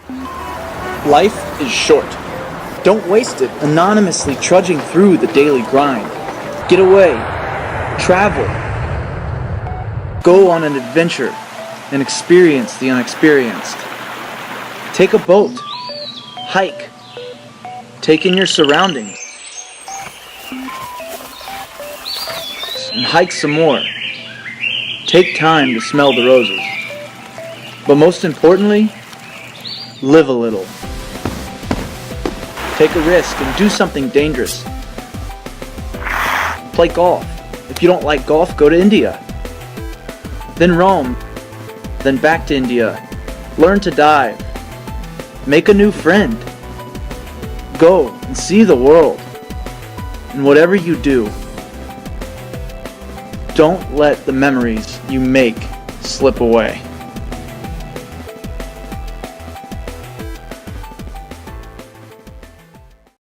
Life is short. Don't waste it anonymously trudging through the daily grind. Get away. Travel. Go on an adventure and experience the unexperienced. Take a boat. Hike. Take in your surroundings. And hike some more. Take time to smell the roses. But most importantly, live a little. Take a risk and do something dangerous. Play golf. If you don't like golf, go to India. Then Rome. Then back to India. Learn to dive. Make a new friend. Go and see the world. And whatever you do, don't let the memories you make slip away.